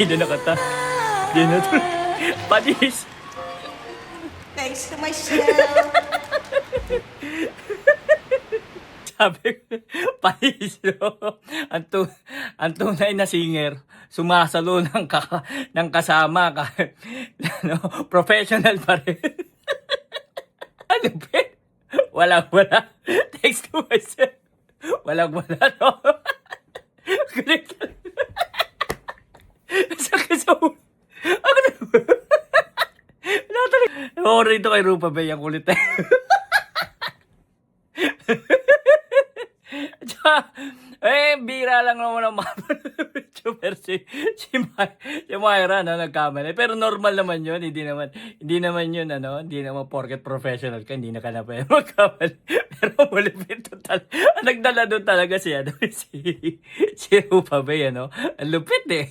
Hindi na nakata. Hindi na to. Panis. Thanks to myself. Sabi ko, panis, no? Ang tunay na singer, sumasalo ng kasama ka. Ano, professional pa rin. Ano ba? Walang-wala. Thanks to myself. Walang-wala, no? Galit ka. Sakit sa ulo. Ako na. Wala talaga. Oo, rito kay Rupa Bay, ang kulit na. Tsaka, bira lang naman ang mga YouTuber si Myra, no, nagkamali. Pero normal naman yun, hindi naman yun, hindi naman porket professional ka, hindi na ka na pwede magkamali. Pero malupit total. Ang nagdala doon talaga si Rupa Bay, ang lupit eh.